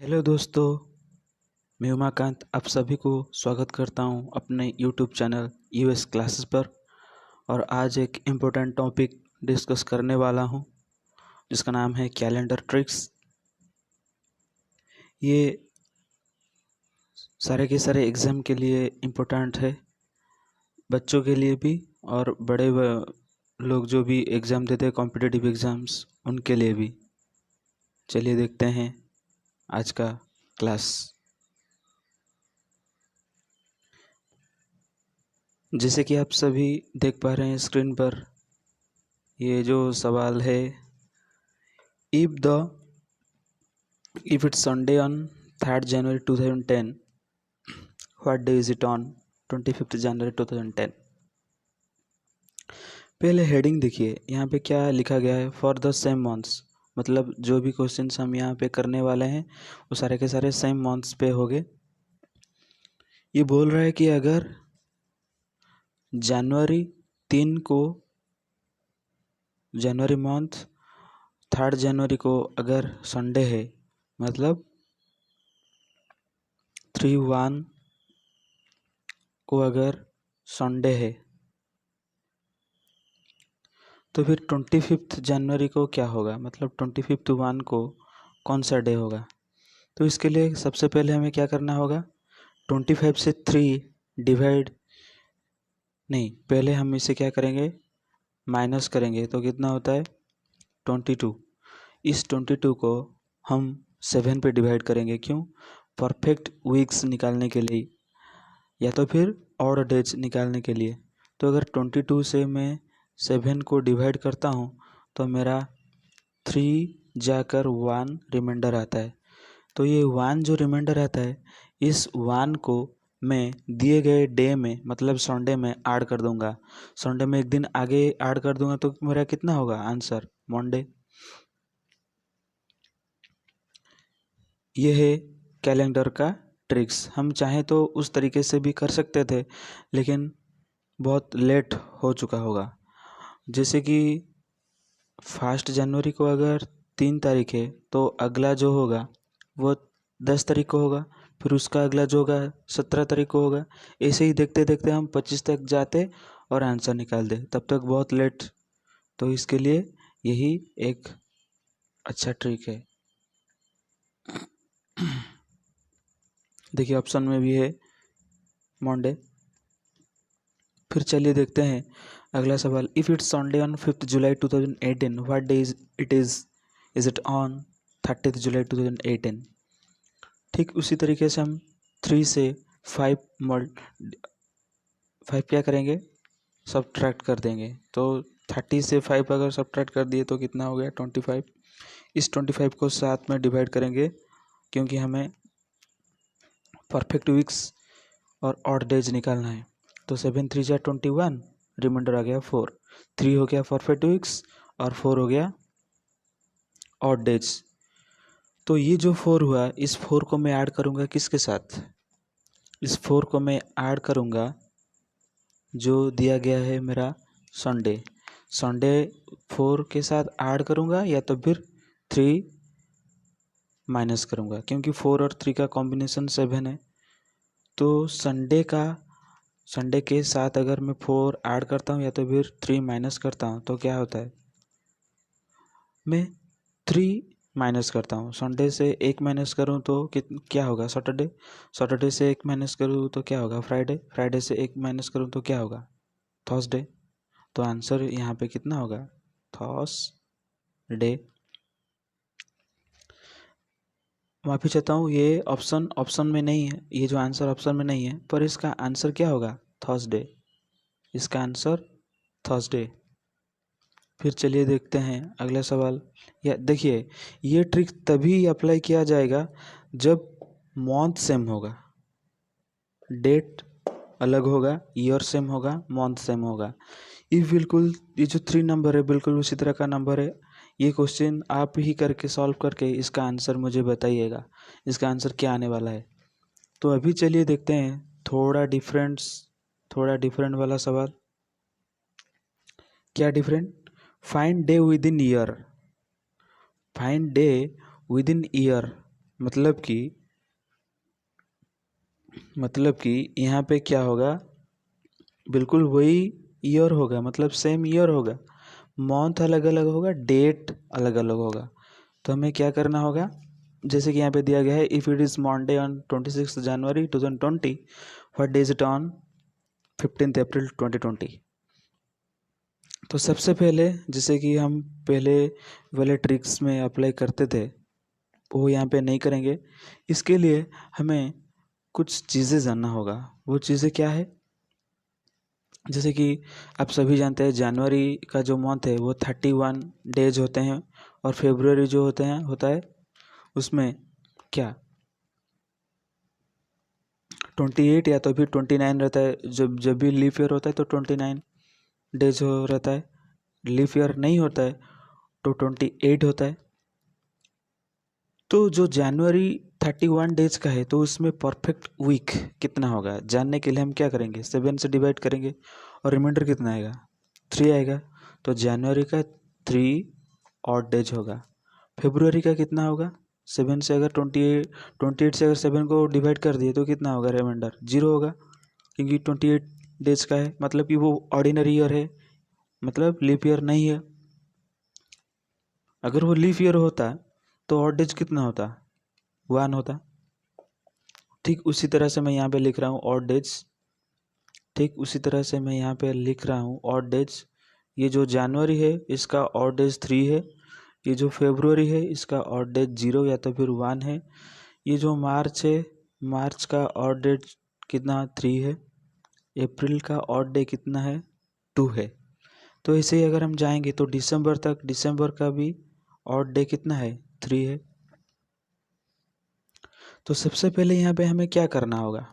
Hello दोस्तों, मैं उमाकांत आप सभी को स्वागत करता हूं अपने यूट्यूब चैनल यूएस क्लासेस पर। और आज एक इम्पोर्टेंट टॉपिक डिस्कस करने वाला हूं जिसका नाम है कैलेंडर ट्रिक्स। ये सारे के सारे एग्ज़ाम के लिए इम्पोर्टेंट है, बच्चों के लिए भी और बड़े लोग जो भी एग्ज़ाम देते हैं कॉम्पिटिटिव एग्ज़ाम्स उनके लिए भी। चलिए देखते हैं आज का क्लास। जैसे कि आप सभी देख पा रहे हैं स्क्रीन पर, ये जो सवाल है, if it's Sunday on 3rd January 2010, what day is it on 25th January 2010? पहले हेडिंग देखिए, यहाँ पे क्या लिखा गया है, फॉर द सेम मंथ्स। मतलब जो भी क्वेश्चंस हम यहाँ पे करने वाले हैं वो सारे के सारे सेम मंथ्स पे होंगे। ये बोल रहा है कि अगर जनवरी मंथ 3rd जनवरी को अगर संडे है, मतलब 3/1 को अगर संडे है तो फिर 25 जनवरी को क्या होगा, मतलब 25/1 को कौन सा डे होगा। तो इसके लिए सबसे पहले हमें क्या करना होगा, 25 से 3 डिवाइड नहीं, पहले हम इसे क्या करेंगे, माइनस करेंगे तो कितना होता है 22। इस 22 को हम 7 पे डिवाइड करेंगे, क्यों, परफेक्ट वीक्स निकालने के लिए या तो फिर ऑड डेज निकालने के लिए। तो अगर 22 से मैं 7 को डिवाइड करता हूँ तो मेरा 3 जाकर 1 रिमाइंडर आता है। तो ये 1 जो रिमाइंडर आता है, इस 1 को मैं दिए गए डे में, मतलब संडे में ऐड कर दूंगा। संडे में एक दिन आगे ऐड कर दूंगा तो मेरा कितना होगा आंसर, मंडे। ये है कैलेंडर का ट्रिक्स। हम चाहें तो उस तरीके से भी कर सकते थे, लेकिन बहुत लेट हो चुका होगा। जैसे कि 1 जनवरी को अगर 3 तारीख है तो अगला जो होगा वो 10 तारीख को होगा, फिर उसका अगला जो होगा 17 तारीख को होगा। ऐसे ही देखते देखते हम 25 तक जाते और आंसर निकाल दे, तब तक बहुत लेट। तो इसके लिए यही एक अच्छा ट्रिक है। देखिए ऑप्शन में भी है मंडे। फिर चलिए देखते हैं अगला सवाल, if it's Sunday on 5th July 2018, what day is it on 30th जुलाई 2018। ठीक उसी तरीके से हम 3 से 5 क्या करेंगे, सब्ट्रैक्ट कर देंगे। तो 30 से 5 अगर सब्ट्रैक्ट कर दिए तो कितना हो गया 25। इस 25 को 7 में डिवाइड करेंगे, क्योंकि हमें परफेक्ट वीक्स और ऑड डेज निकालना है। तो 7 3 जा 21, रिमाइंडर आ गया 4। 3 हो गया परफेक्ट वीक्स और 4 हो गया ऑड डेज। तो ये जो 4 हुआ, इस 4 को मैं ऐड करूँगा किसके साथ, इस 4 को मैं ऐड करूँगा जो दिया गया है मेरा संडे। 4 के साथ ऐड करूँगा या तो फिर 3 माइनस करूँगा, क्योंकि 4 और 3 का कॉम्बिनेशन 7 है। तो संडे के साथ अगर मैं 4 ऐड करता हूँ या तो फिर 3 माइनस करता हूँ तो क्या होता है, मैं 3 माइनस करता हूँ। संडे से 1 माइनस करूँ तो क्या होगा, सैटरडे से 1 माइनस करूँ तो क्या होगा, फ्राइडे से 1 माइनस करूँ तो क्या होगा, थर्सडे। तो आंसर यहाँ पे कितना होगा, थर्सडे। माफ़ी चाहता हूँ, ये ऑप्शन में नहीं है, ये जो आंसर ऑप्शन में नहीं है, पर इसका आंसर क्या होगा, थर्सडे। इसका आंसर थर्सडे। फिर चलिए देखते हैं अगला सवाल। या देखिए, ये ट्रिक तभी अप्लाई किया जाएगा जब मंथ सेम होगा, डेट अलग होगा, ईयर सेम होगा, मंथ सेम होगा। बिल्कुल ये जो 3 नंबर है बिल्कुल उसी तरह का नंबर है। ये क्वेश्चन आप ही करके सॉल्व करके इसका आंसर मुझे बताइएगा, इसका आंसर क्या आने वाला है। तो अभी चलिए देखते हैं थोड़ा डिफरेंट वाला सवाल। क्या different, find day with in year. मतलब कि यहाँ पे क्या होगा, बिल्कुल वही ईयर होगा, मतलब सेम ईयर होगा, मंथ अलग अलग होगा, डेट अलग अलग होगा। तो हमें क्या करना होगा, जैसे कि यहाँ पे दिया गया है, if it is Monday on 26 January 2020, what days it on 15 अप्रैल 2020। तो सबसे पहले जैसे कि हम पहले वाले ट्रिक्स में अप्लाई करते थे, वो यहाँ पे नहीं करेंगे। इसके लिए हमें कुछ चीज़ें जानना होगा। वो चीज़ें क्या है, जैसे कि आप सभी जानते हैं जनवरी का जो मंथ है वो 31 डेज होते हैं, और फेब्रुवरी जो होता है उसमें क्या 28 या तो फिर 29 रहता है। जब भी लीफ ईयर होता है तो 29 डेज हो रहता है, लीफ ईयर नहीं होता है तो 28 होता है। तो जो जनवरी 31 डेज का है तो उसमें परफेक्ट वीक कितना होगा जानने के लिए हम क्या करेंगे, 7 से डिवाइड करेंगे और रिमाइंडर कितना आएगा, 3 आएगा। तो जनवरी का 3 ऑड डेज होगा। फेब्रुवरी का कितना होगा, 7 से अगर 28 से अगर 7 को डिवाइड कर दिए तो कितना होगा, रिमाइंडर 0 होगा, क्योंकि 28 डेज का है, मतलब कि वो ऑर्डिनरी ईयर है, मतलब लीप ईयर नहीं है। अगर वो लीफ ईयर होता तो ऑड डेज कितना होता, 1 होता। ठीक उसी तरह से मैं यहाँ पे लिख रहा हूँ ऑड डेज, ठीक उसी तरह से मैं यहाँ पे लिख रहा हूँ ऑड डेज। ये जो जनवरी है इसका ऑड डेज 3 है, ये जो फेब्रुवरी है इसका ऑड डेज 0 या तो फिर 1 है, ये जो मार्च है, मार्च का ऑड डेज कितना 3 है, अप्रैल का ऑड डे कितना है 2 है। तो ऐसे ही अगर हम जाएंगे तो दिसंबर तक, दिसंबर का भी ऑड डे कितना है 3 है। तो सबसे पहले यहाँ पे हमें क्या करना होगा,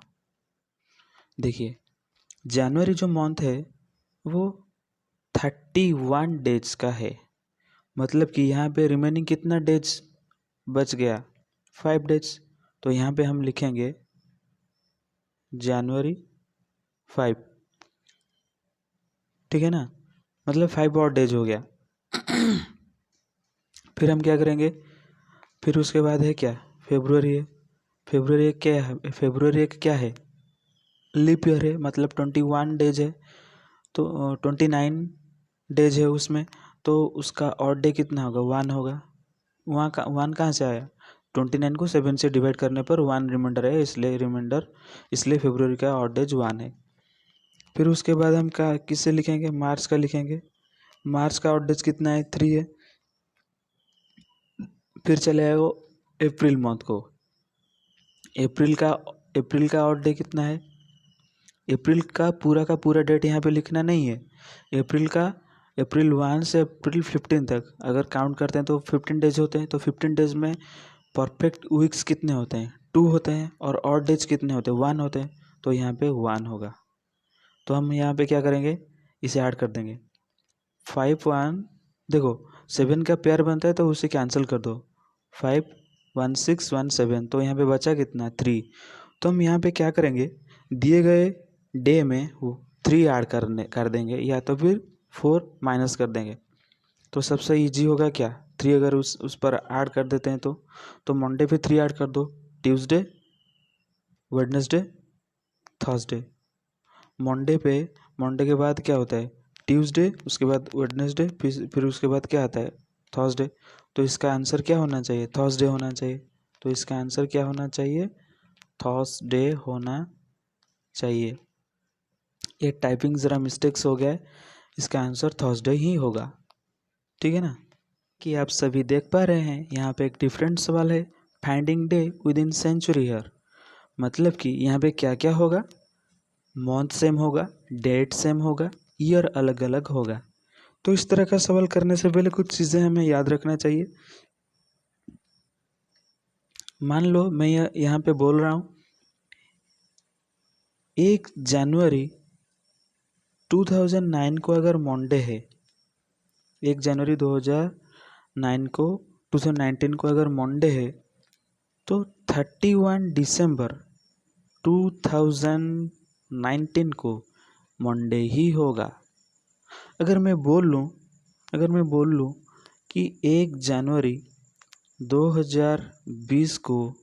देखिए जनवरी जो मंथ है वो 31 डेज का है, मतलब कि यहाँ पे रिमेनिंग कितना डेज बच गया, 5 डेज। तो यहाँ पे हम लिखेंगे जनवरी 5, ठीक है ना, मतलब 5 और डेज हो गया। फिर हम क्या करेंगे, फिर उसके बाद है क्या, फेब्रुवरी है, फेब्रुवरी एक क्या है, फेब्रुवरी एक क्या है, लीप ईयर है, मतलब 21 डेज है, तो 29 डेज है उसमें, तो उसका ऑड डे कितना होगा, 1 होगा। वहाँ का 1 कहाँ से आया, 29 को 7 से डिवाइड करने पर 1 रिमाइंडर है, इसलिए फेब्रुवरी का ऑड डेज 1 है। फिर उसके बाद हम क्या किससे लिखेंगे, मार्च का लिखेंगे, मार्च का ऑड डेज कितना है, 3 है। फिर चले आए वो अप्रैल मंथ को, अप्रैल का ऑड डे कितना है, अप्रैल का पूरा डेट यहाँ पे लिखना नहीं है, अप्रैल 1 से अप्रैल 15 तक अगर काउंट करते हैं तो 15 डेज होते हैं। तो 15 डेज में परफेक्ट वीक्स कितने होते हैं, 2 होते हैं, और ऑड डेज कितने होते हैं, 1 होते हैं। तो यहाँ पे 1 होगा। तो हम यहाँ पे क्या करेंगे, इसे ऐड कर देंगे, 5 1, देखो 7 का पेयर बनता है तो उसे कैंसिल कर दो, 5 1 6 1 7, तो यहाँ पे बचा कितना 3। तो हम यहाँ पे क्या करेंगे, दिए गए डे में वो 3 ऐड कर देंगे, या तो फिर 4 माइनस कर देंगे। तो सबसे इजी होगा क्या, 3 अगर उस पर ऐड कर देते हैं तो मंडे पे 3 ऐड कर दो, ट्यूसडे, वेडनेसडे, थर्सडे। मंडे के बाद क्या होता है, ट्यूसडे, उसके बाद वेडनेसडे, फिर उसके बाद क्या आता है, थर्सडे। तो इसका आंसर क्या होना चाहिए, थर्सडे होना चाहिए। तो इसका आंसर क्या होना चाहिए, थर्सडे होना चाहिए। ये टाइपिंग ज़रा मिस्टेक्स हो गया है, इसका आंसर थर्सडे ही होगा, ठीक है ना। कि आप सभी देख पा रहे हैं यहाँ पे एक डिफरेंट सवाल है, finding day within century year, मतलब कि यहाँ पे क्या क्या होगा, मंथ सेम होगा, डेट सेम होगा, ईयर अलग अलग होगा। तो इस तरह का सवाल करने से पहले कुछ चीज़ें हमें याद रखना चाहिए। मान लो मैं यहाँ पे बोल रहा हूँ 1 जनवरी 2009 को अगर मंडे है, 1 जनवरी 2009 को 2019 को अगर मंडे है, तो 31 दिसंबर 2019 को मंडे ही होगा। अगर मैं बोल लूँ कि 1 जनवरी 2020 को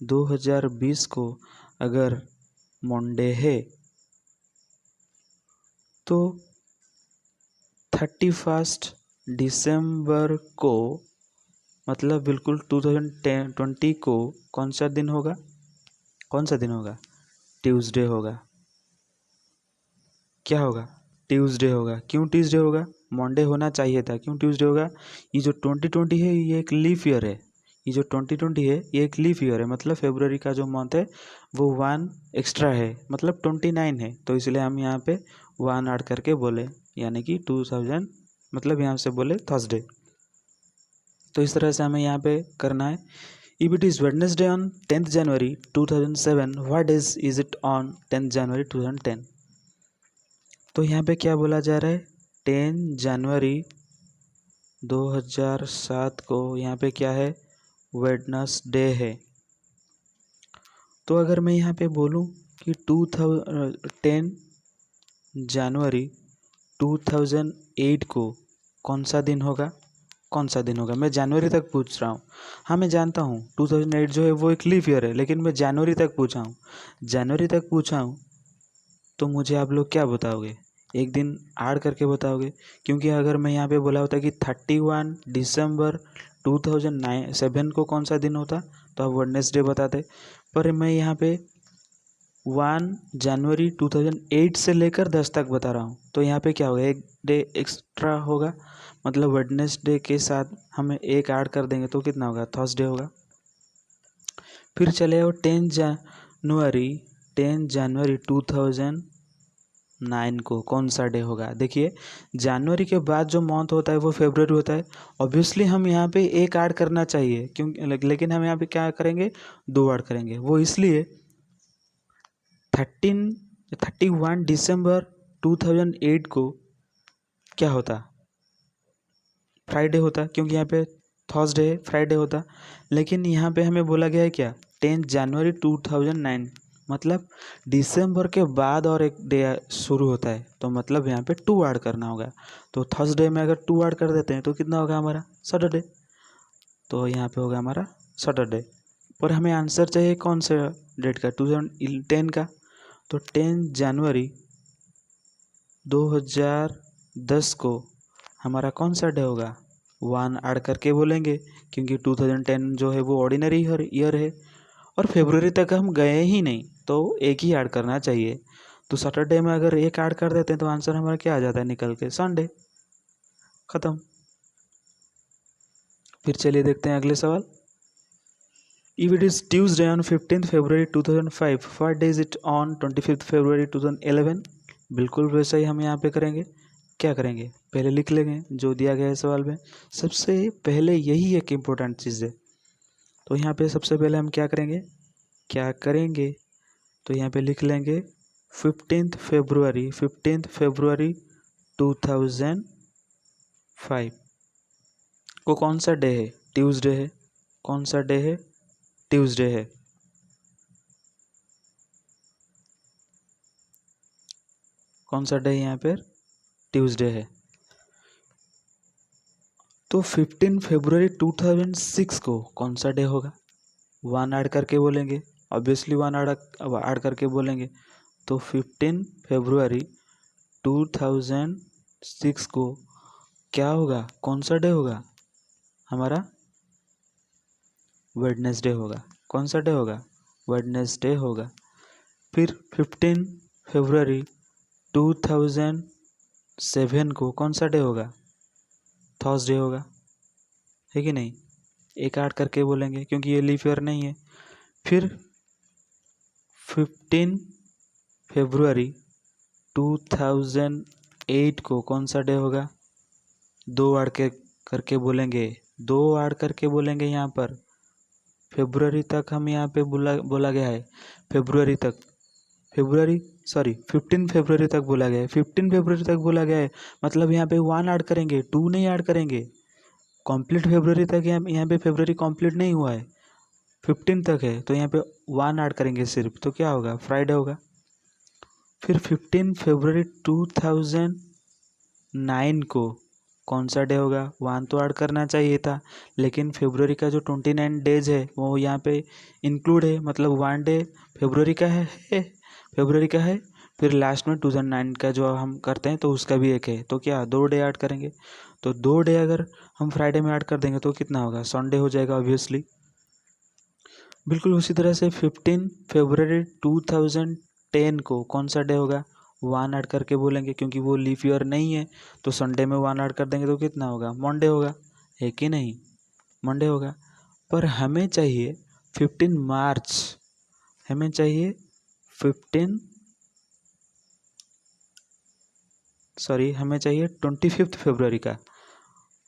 2020 को अगर मंडे है तो 31 दिसंबर को मतलब बिल्कुल 2020 को कौन सा दिन होगा? कौन सा दिन होगा? ट्यूसडे होगा। क्या होगा? ट्यूसडे होगा। क्यों ट्यूसडे होगा? मंडे होना चाहिए था, क्यों ट्यूसडे होगा? ये जो 2020 है ये एक लीफ ईयर है। ये जो 2020 है ये एक लीफ ईयर है, मतलब फरवरी का जो मंथ है वो 1 एक्स्ट्रा है, मतलब 29 है। तो इसलिए हम यहाँ पे 1 ऐड करके बोले, यानी कि 2000, मतलब यहाँ से बोले थर्सडे। तो इस तरह से हमें यहाँ पे करना है। If it is Wednesday on 10th January 2007, what days is it on 10th जनवरी 2010? तो यहाँ पे क्या बोला जा रहा है? 10 जनवरी 2007 को यहाँ पे क्या है? वेडनेसडे है। तो अगर मैं यहाँ पे बोलूँ कि 10 जनवरी 2008 को कौन सा दिन होगा? कौन सा दिन होगा? मैं जनवरी तक पूछ रहा हूँ। हाँ मैं जानता हूँ 2008 जो है वो एक लीफ ईयर है, लेकिन मैं जनवरी तक पूछा हूँ। जनवरी तक पूछा हूँ तो मुझे आप लोग क्या बताओगे? एक दिन ऐड करके बताओगे, क्योंकि अगर मैं यहाँ पे बोला होता कि 31 दिसंबर 2007 को कौन सा दिन होता तो आप वेडनेसडे बताते। पर मैं यहाँ पे 1 जनवरी 2008 से लेकर 10 तक बता रहा हूँ, तो यहाँ पे क्या होगा? एक डे एक्स्ट्रा होगा, मतलब वेडनेसडे के साथ हमें एक ऐड कर देंगे तो कितना होगा? थर्सडे होगा। फिर चले आओ 10 जनवरी 2009 को कौन सा डे होगा? देखिए जनवरी के बाद जो मंथ होता है वो फरवरी होता है। ऑब्वियसली हम यहाँ पे एक ऐड करना चाहिए, क्योंकि लेकिन हम यहाँ पे क्या करेंगे? 2 ऐड करेंगे। वो इसलिए 31 दिसंबर 2008 को क्या होता? फ्राइडे होता, क्योंकि यहाँ पे थर्सडे है, फ्राइडे होता। लेकिन यहाँ पे हमें बोला गया है क्या? 10 जनवरी 2009, मतलब दिसंबर के बाद और एक डे शुरू होता है, तो मतलब यहाँ पे 2 ऐड करना होगा। तो थर्सडे में अगर 2 ऐड कर देते हैं तो कितना होगा हमारा? सैटरडे। तो यहाँ पे होगा हमारा सैटरडे। पर हमें आंसर चाहिए कौन सा डेट का? 2010 का। तो 10 जनवरी 2010 को हमारा कौन सा डे होगा? 1 ऐड करके बोलेंगे, क्योंकि 2010 जो है वो ऑर्डिनरी ईयर है और फरवरी तक हम गए ही नहीं, तो एक ही ऐड करना चाहिए। तो सैटरडे में अगर एक ऐड कर देते हैं तो आंसर हमारा क्या आ जाता है निकल के? संडे। खत्म। फिर चलिए देखते हैं अगले सवाल। If it is Tuesday on 15th February 2005, what day is it on 25th February 2011? बिल्कुल वैसा ही हम यहाँ पे करेंगे। क्या करेंगे? पहले लिख लेंगे जो दिया गया है सवाल में। सबसे पहले यही एक इम्पोर्टेंट चीज़ है। तो यहाँ पे सबसे पहले हम क्या करेंगे? तो यहाँ पे लिख लेंगे 15th February 2005 को कौन सा डे है? ट्यूसडे है। कौन सा डे है? ट्यूसडे है। कौन सा डे यहाँ पर? ट्यूसडे है। तो 15 फरवरी 2006 को कौन सा डे होगा? 1 ऐड करके बोलेंगे, ऑब्वियसली 1 ऐड करके बोलेंगे। तो 15 फरवरी 2006 को क्या होगा? कौन सा डे होगा हमारा? वेडनेसडे होगा। कौन सा डे होगा? वेडनेसडे होगा। फिर 15 फरवरी 2007 को कौन सा डे होगा? थर्सडे होगा, है कि नहीं? एक ऐड करके बोलेंगे क्योंकि ये लीफ ईयर नहीं है। फिर 15 फरवरी 2008 को कौन सा डे होगा? 2 ऐड करके बोलेंगे। 2 ऐड करके बोलेंगे यहाँ पर। फरवरी तक हम यहाँ पे बोला गया है। 15 फरवरी तक बोला गया है। 15 फरवरी तक बोला गया है, मतलब यहाँ पे 1 ऐड करेंगे, 2 नहीं ऐड करेंगे। कंप्लीट फरवरी तक यहाँ पे फरवरी कंप्लीट नहीं हुआ है, 15 तक है, तो यहाँ पे 1 ऐड करेंगे सिर्फ, तो क्या होगा? फ्राइडे होगा। फिर 15 फरवरी 2009 को कौन सा डे होगा, 1 तो ऐड करना चाहिए था, लेकिन फरवरी का जो 29 डेज है वो यहाँ पे इंक्लूड है, मतलब 1 डे फरवरी का है फरवरी का है, फिर लास्ट में 2009 का जो हम करते हैं तो उसका भी एक है, तो क्या 2 डे ऐड करेंगे। तो 2 डे अगर हम फ्राइडे में ऐड कर देंगे तो कितना होगा, संडे हो जाएगा ऑब्वियसली। बिल्कुल उसी तरह से 15 फरवरी 2010 को कौन सा डे होगा, 1 ऐड करके बोलेंगे, क्योंकि वो लीफ ईयर नहीं है, तो संडे में 1 ऐड कर देंगे तो कितना होगा, मंडे होगा, है कि नहीं, मंडे होगा। पर हमें चाहिए 15 मार्च, हमें चाहिए 15 सॉरी हमें चाहिए 25 फरवरी का,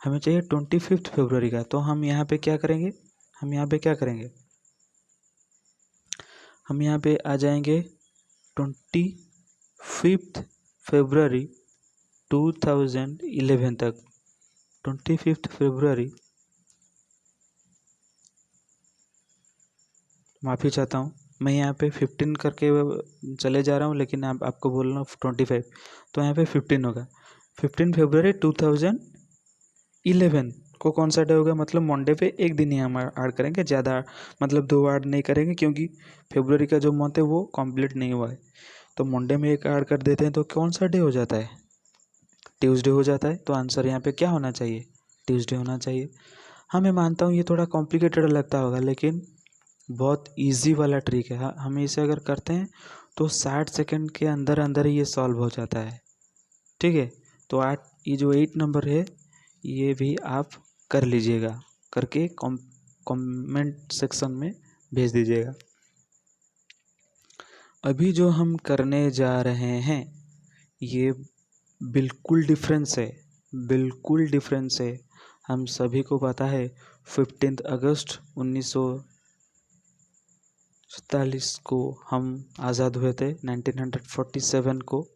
हमें चाहिए 25 फरवरी का। तो हम यहाँ पे क्या करेंगे, हम यहाँ पे क्या करेंगे, हम यहाँ पे आ जाएंगे 25 फरवरी 2011 तक, 25 फरवरी, माफ़ी चाहता हूँ मैं यहाँ पे 15 करके चले जा रहा हूँ, लेकिन आपको बोल रहा हूँ 25, तो यहाँ पे 15 होगा। 15 फरवरी 2011 को कौन सा डे होगा, मतलब मंडे पे एक दिन ही हम ऐड करेंगे, ज़्यादा मतलब 2 ऐड नहीं करेंगे, क्योंकि फरवरी का जो मंथ है वो कंप्लीट नहीं हुआ है। तो मंडे में एक ऐड कर देते हैं तो कौन सा डे हो जाता है, ट्यूसडे हो जाता है। तो आंसर यहाँ पे क्या होना चाहिए, ट्यूसडे होना चाहिए। हाँ मैं मानता हूँ ये थोड़ा कॉम्प्लिकेटेड लगता होगा, लेकिन बहुत इजी वाला ट्रिक है। हम इसे अगर करते हैं तो 60 सेकंड के अंदर अंदर ही ये सॉल्व हो जाता है, ठीक है। तो ये जो 8 नंबर है ये भी आप कर लीजिएगा, करके कमेंट सेक्शन में भेज दीजिएगा। अभी जो हम करने जा रहे हैं ये बिल्कुल डिफरेंस है, बिल्कुल डिफरेंस है। हम सभी को पता है 15 अगस्त 1947 को हम आज़ाद हुए थे, 1947 को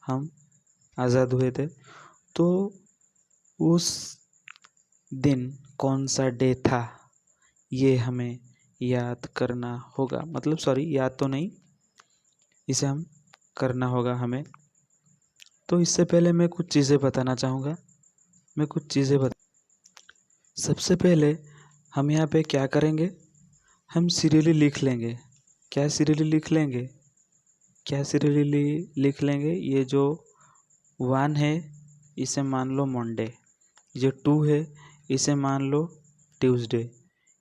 हम आज़ाद हुए थे। तो उस दिन कौन सा डे था ये हमें याद करना होगा, मतलब सॉरी याद तो नहीं, इसे हम करना होगा हमें। तो इससे पहले मैं कुछ चीज़ें बताना चाहूँगा, मैं कुछ चीज़ें सबसे पहले हम यहाँ पे क्या करेंगे, हम सीरियली लिख लेंगे। क्या सीरियली लिख लेंगे, क्या सीरियली लिख लेंगे, ये जो 1 है इसे मान लो मंडे, ये 2 है इसे मान लो ट्यूसडे,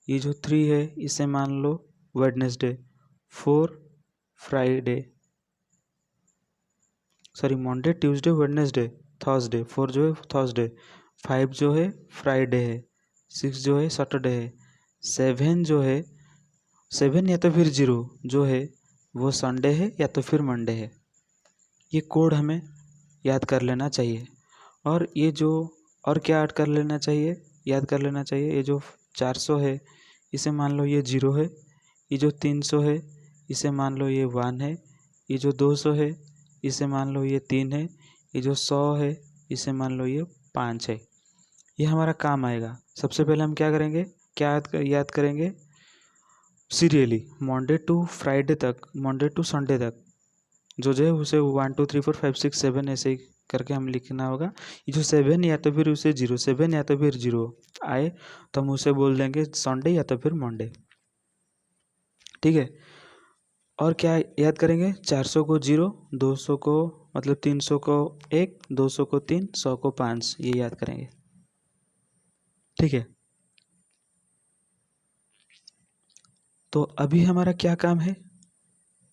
ये जो 3 है इसे मान लो Wednesday, 4 Friday, sorry Monday Tuesday Wednesday Thursday, 4 जो है थर्सडे, 5 जो है फ्राइडे है, 6 जो है सैटरडे है, 7 जो है 7 या तो फिर 0 जो है वो संडे है या तो फिर मंडे है। ये कोड हमें याद कर लेना चाहिए। और ये जो और क्या ऐड कर लेना चाहिए, याद कर लेना चाहिए, ये जो 400 है इसे मान लो ये 0 है, ये जो 300 है इसे मान लो ये 1 है, ये जो 200 है इसे मान लो ये 3 है, ये जो 100 है इसे मान लो ये 5 है। ये हमारा काम आएगा। सबसे पहले हम क्या करेंगे, क्या याद करेंगे, सीरियली मंडे टू फ्राइडे तक, मंडे टू संडे तक जो है उसे 1 2 3 4 5 6 7 ऐसे ही करके हम लिखना होगा। ये जो 7 या तो फिर उसे 0 7 या तो फिर 0 आए तो हम उसे बोल देंगे संडे या तो फिर मंडे, ठीक है। और क्या याद करेंगे, 400 को 0, 200 को मतलब 300 को 1, 200 को 3, 100 को 5, ये याद करेंगे, ठीक है। तो अभी हमारा क्या काम है,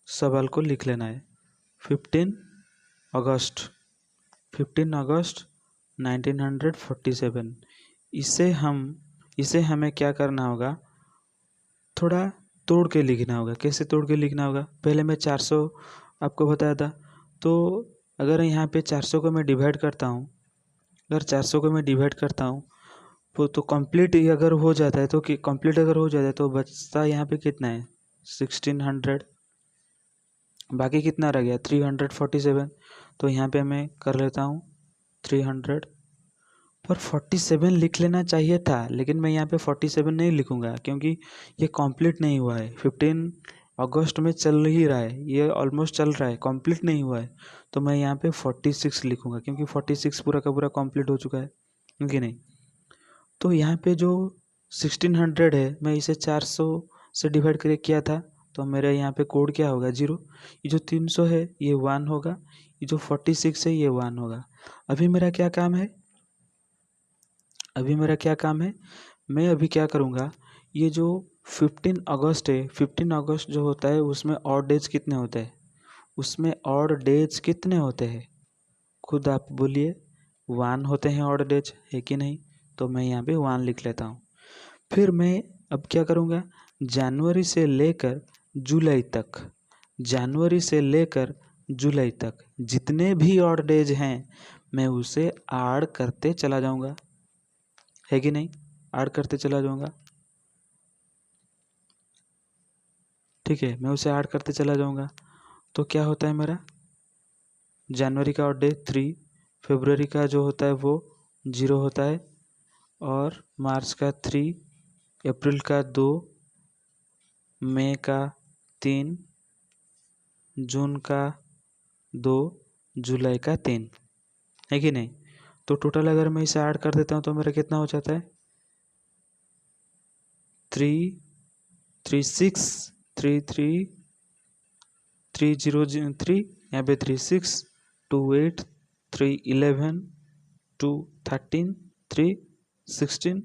सवाल को लिख लेना है। 15 अगस्त 15 अगस्त 1947, इसे हमें क्या करना होगा, थोड़ा तोड़ के लिखना होगा। कैसे तोड़ के लिखना होगा, पहले मैं 400 आपको बताया था, तो अगर यहाँ पे 400 को मैं डिवाइड करता हूँ, अगर 400 को मैं डिवाइड करता हूँ तो कंप्लीट अगर हो जाता है, तो कंप्लीट अगर हो जाता है तो बचता यहाँ पे कितना है 1600, बाकी कितना रह गया 347। तो यहाँ पे मैं कर लेता हूँ 300, पर 47 लिख लेना चाहिए था, लेकिन मैं यहाँ पे 47 नहीं लिखूँगा क्योंकि ये कंप्लीट नहीं हुआ है। 15 अगस्त में चल ही रहा है, ये ऑलमोस्ट चल रहा है, कंप्लीट नहीं हुआ है, तो मैं यहाँ पे 46 लिखूँगा क्योंकि 46 पूरा का पूरा कंप्लीट हो चुका है। कि नहीं। तो यहाँ पे जो 1600 है, मैं इसे 400 से डिवाइड करके किया था, तो मेरे यहाँ पे कोड क्या होगा 0। ये जो 300 है ये 1 होगा, ये जो 46 है ये 1 होगा। अभी मेरा क्या काम है, मैं अभी क्या करूँगा, ये जो 15 अगस्त है, 15 अगस्त जो होता है उसमें ऑड डेज कितने होते हैं, खुद आप बोलिए। 1 होते हैं ऑड डेज, है कि नहीं। तो मैं यहाँ पे 1 लिख लेता हूँ। फिर मैं अब क्या करूँगा, जनवरी से लेकर जुलाई तक जितने भी ऑड डेज हैं मैं उसे ऐड करते चला जाऊँगा, है कि नहीं, ऐड करते चला जाऊँगा। ठीक है, मैं उसे ऐड करते चला जाऊँगा। तो क्या होता है मेरा, जनवरी का ऑड डे 3, फरवरी का जो होता है वो 0 होता है, और मार्च का 3, अप्रैल का 2, मई का 3, जून का 2, जुलाई का 3, है कि नहीं। तो टोटल अगर मैं इसे ऐड कर देता हूँ तो मेरा कितना हो जाता है, 3 3 6 3 3 3 0 3, यहाँ पे 3 6 2 8 3 11 2 13 3 16,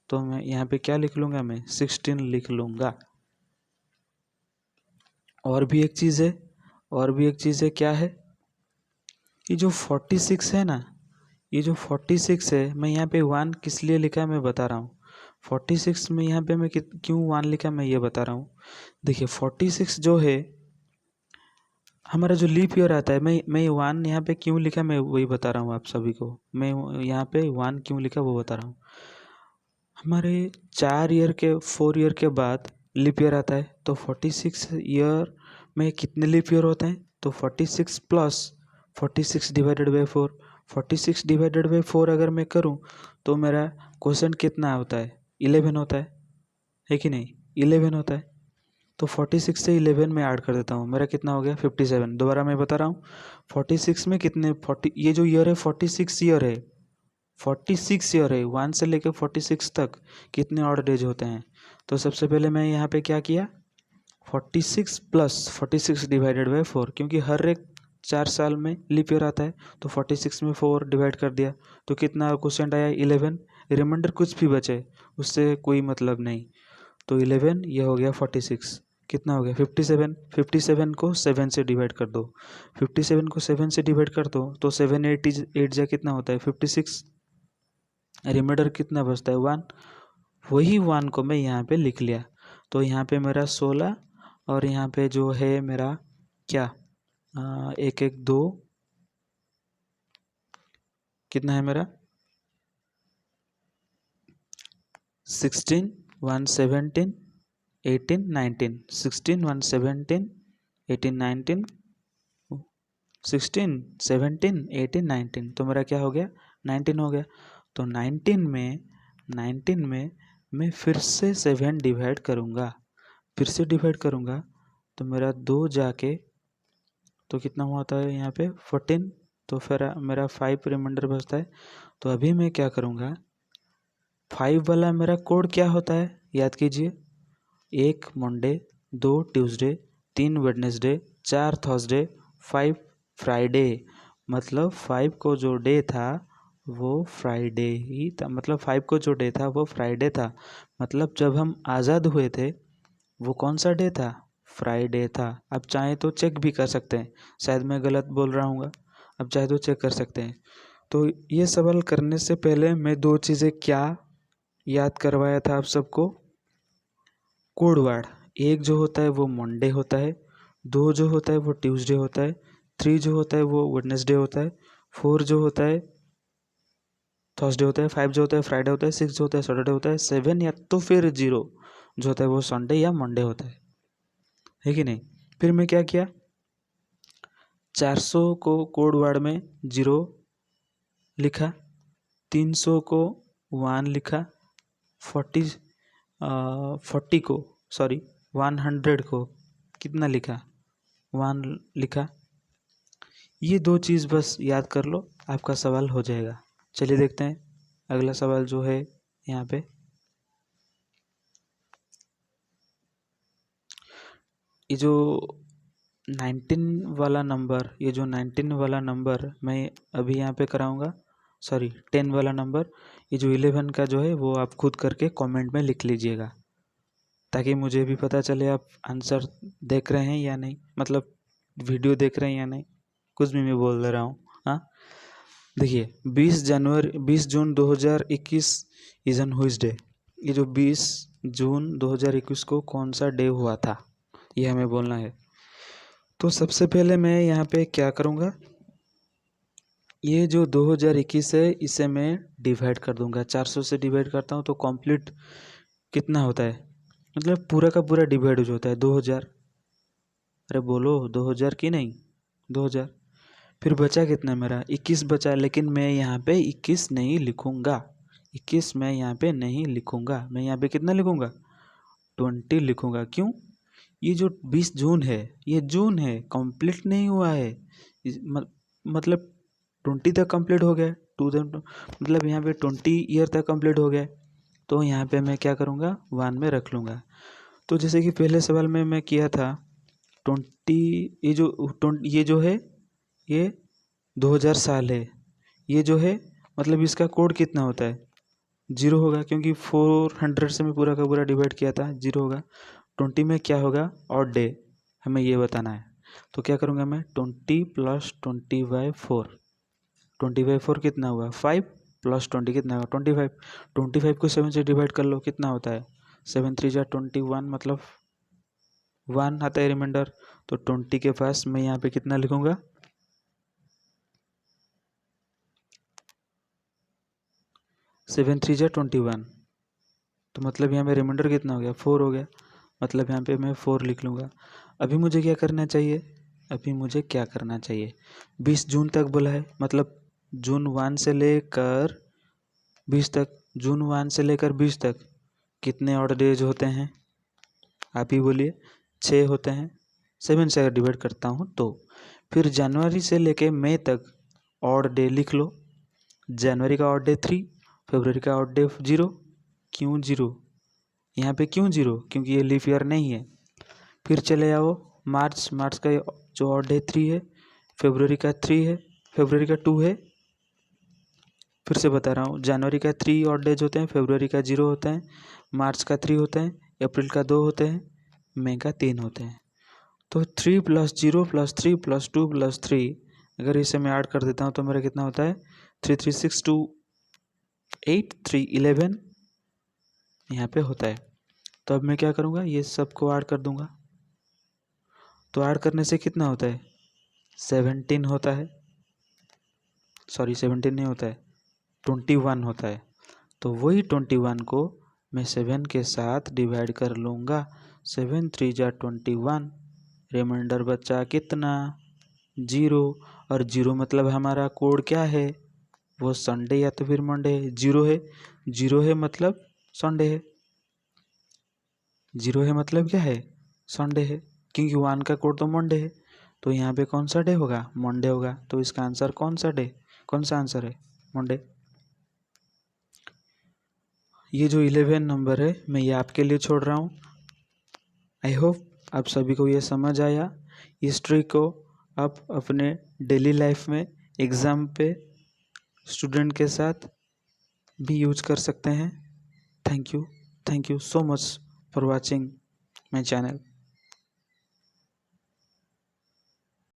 तो मैं यहाँ पे क्या लिख लूँगा, मैं 16 लिख लूँगा। और भी एक चीज़ है, क्या है, ये जो 46 है ना, ये जो 46 है, मैं यहाँ पे 1 किस लिए लिखा है मैं बता रहा हूँ। 46 में यहाँ पे मैं क्यों 1 लिखा मैं ये बता रहा हूँ। देखिए 46 जो है हमारा जो लीप ईयर आता है, मैं 1 यहाँ पे क्यों लिखा मैं वही बता रहा हूँ आप सभी को। मैं यहाँ पे 1 क्यों लिखा वो बता रहा हूँ। हमारे 4 ईयर के बाद लीप ईयर आता है, तो 46 ईयर में कितने लीप ईयर होते हैं, तो 46 plus 46 divided by 4, 46 divided by 4 अगर मैं करूं तो मेरा क्वेश्चन कितना होता है, 11 होता है कि नहीं, 11 होता है। तो 46 से 11 में ऐड कर देता हूँ, मेरा कितना हो गया 57। दोबारा मैं बता रहा हूँ, 46 में कितने 40, ये जो ईयर है 46 ईयर है, 46 ईयर है, 1 से लेकर 46 तक कितने ऑड डेज होते हैं। तो सबसे पहले मैं यहाँ पे क्या किया, 46 प्लस 46 डिवाइडेड बाई 4, क्योंकि हर एक 4 साल में लीप ईयर आता है, तो 46 में 4 डिवाइड कर दिया, तो कितना क्वेश्चन आया 11। रिमाइंडर कुछ भी बचे उससे कोई मतलब नहीं, तो 11 ये हो गया 46, कितना हो गया 57। 57 को 7 से डिवाइड कर दो, 57 को 7 से डिवाइड कर दो तो 7 8 जा कितना होता है 56, रिमाइंडर कितना बचता है 1, वही 1 को मैं यहाँ पे लिख लिया। तो यहाँ पे मेरा 16, और यहाँ पे जो है मेरा क्या 1 1 2, कितना है मेरा 16 1 17 18 19, 16 1 17 18 19, 16 17 18 19, तो मेरा क्या हो गया 19 हो गया। तो 19 में मैं फिर से 7 डिवाइड करूँगा, तो मेरा 2 जाके तो कितना हुआ था यहाँ पे 14, तो फिर मेरा 5 रिमाइंडर बचता है। तो अभी मैं क्या करूँगा, 5 वाला मेरा कोड क्या होता है याद कीजिए, 1 Monday, 2 Tuesday, 3 Wednesday, 4 Thursday, 5 Friday. मतलब 5 को जो डे था वो फ्राइडे ही था, मतलब 5 को जो डे था वो फ्राइडे था। मतलब जब हम आज़ाद हुए थे वो कौन सा डे था, फ्राइडे था। आप चाहें तो चेक भी कर सकते हैं, शायद मैं गलत बोल रहा हूँ, आप चाहे तो चेक कर सकते हैं। तो ये सवाल करने से पहले मैं 2 चीज़ें क्या याद करवाया था आप सबको, कोड वर्ड, एक जो होता है वो मंडे होता है, 2 जो होता है वो ट्यूसडे होता है, 3 जो होता है वो वेडनेसडे होता है, 4 जो होता है थर्सडे होता है, 5 जो होता है फ्राइडे होता है, 6 जो होता है सैटरडे होता है, 7 या तो फिर 0 जो होता है वो संडे या मंडे होता है कि नहीं। फिर मैं क्या किया, 400 को कोड वर्ड में 0 लिखा, 300 को 1 लिखा, 40 को 100 को कितना लिखा 1 लिखा। ये 2 चीज़ बस याद कर लो, आपका सवाल हो जाएगा। चलिए देखते हैं। अगला सवाल जो है यहाँ पे, ये जो 19 वाला नंबर, ये जो 19 वाला नंबर मैं अभी यहाँ पे कराऊंगा, सॉरी 10 वाला नंबर, ये जो 11 का जो है वो आप खुद करके कमेंट में लिख लीजिएगा, ताकि मुझे भी पता चले आप आंसर देख रहे हैं या नहीं, मतलब वीडियो देख रहे हैं या नहीं, कुछ भी मैं बोल दे रहा हूँ। हाँ, देखिए 20 जून 2021 इज एन हुइज डे। ये जो 20 जून 2021 को कौन सा डे हुआ था, ये हमें बोलना है। तो सबसे पहले मैं यहाँ पे क्या करूँगा, ये जो 2021 है इसे मैं डिवाइड कर दूंगा, 400 से डिवाइड करता हूँ तो कंप्लीट कितना होता है, मतलब पूरा का पूरा डिवाइड हो जाता है 2000। अरे बोलो 2000 की नहीं, 2000। फिर बचा कितना मेरा, 21 बचा, लेकिन मैं यहाँ पे 21 नहीं लिखूँगा, 21 मैं यहाँ पे नहीं लिखूँगा, मैं यहाँ पे कितना लिखूँगा, 20 लिखूँगा। क्यों, ये जो 20 जून है ये जून है, कंप्लीट नहीं हुआ है, मतलब 20 तक कंप्लीट हो गया, 2000 मतलब यहाँ पे 20 ईयर तक कंप्लीट हो गया। तो यहाँ पे मैं क्या करूँगा, 1 में रख लूँगा। तो जैसे कि पहले सवाल में मैं किया था 20, ये जो है ये 2000 साल है, ये जो है मतलब इसका कोड कितना होता है, 0 होगा, क्योंकि 400 से मैं पूरा का पूरा डिवाइड किया था, 0 होगा। 20 में क्या होगा, ऑड डे, हमें ये बताना है। तो क्या करूँगा मैं, 20 + 20/4, 20/4 कितना हुआ, 5 + 20 कितना हुआ, 25। 25 को 7 से डिवाइड कर लो, कितना होता है, 7 3 जा 21, मतलब 1 आता है रिमाइंडर। तो 20 के पास मैं यहाँ पे कितना लिखूँगा, 7 3 जा 21, तो मतलब यहाँ पे रिमाइंडर कितना हो गया, 4 हो गया, मतलब यहाँ पे मैं 4 लिख लूँगा। अभी मुझे क्या करना चाहिए, अभी मुझे क्या करना चाहिए, 20 जून तक बोला है, मतलब जून 1 से लेकर 20 तक, जून 1 से लेकर 20 तक कितने ऑड डेज होते हैं, आप ही बोलिए, 6 होते हैं। 7 से अगर डिवाइड करता हूँ तो फिर जनवरी से लेके मई तक ऑड डे लिख लो। जनवरी का ऑड डे 3, फरवरी का ऑड डे 0। क्यों 0, यहाँ पे क्यों 0, क्योंकि ये लीफ ईयर नहीं है। फिर चले आओ मार्च का जो ऑड डे 3 है, फरवरी का 3 है, फरवरी का 2 है। फिर से बता रहा हूँ, जनवरी का 3 ऑड डेज होते हैं, फरवरी का 0 होता है, मार्च का 3 होता है, अप्रैल का 2 होते हैं, मई का 3 होते हैं। तो 3 + 0 + 3 + 2 + 3, अगर इसे मैं ऐड कर देता हूँ तो मेरा कितना होता है, 3 3 6 2 8 3 11 यहाँ पे होता है। तो अब मैं क्या करूँगा, ये सबको ऐड कर दूँगा। तो ऐड करने से कितना होता है, 17 होता है, सॉरी 17 नहीं होता है, 21 होता है। तो वही 21 को मैं 7 के साथ डिवाइड कर लूँगा, 7 3 जा 21, रिमाइंडर बचा कितना, 0। और 0 मतलब हमारा कोड क्या है, वो संडे या तो फिर मंडे है, 0 है, 0 है मतलब संडे है, 0 है मतलब क्या है, संडे है, क्योंकि 1 का कोड तो मंडे है। तो यहाँ पे कौन सा डे होगा, मंडे होगा। तो इसका आंसर कौन सा डे, कौन सा आंसर है, मंडे। ये जो 11 नंबर है मैं ये आपके लिए छोड़ रहा हूँ। आई होप आप सभी को ये समझ आया। इस ट्रिक को आप अपने डेली लाइफ में, एग्ज़ाम पे स्टूडेंट के साथ भी यूज कर सकते हैं। Thank you so much for watching my channel.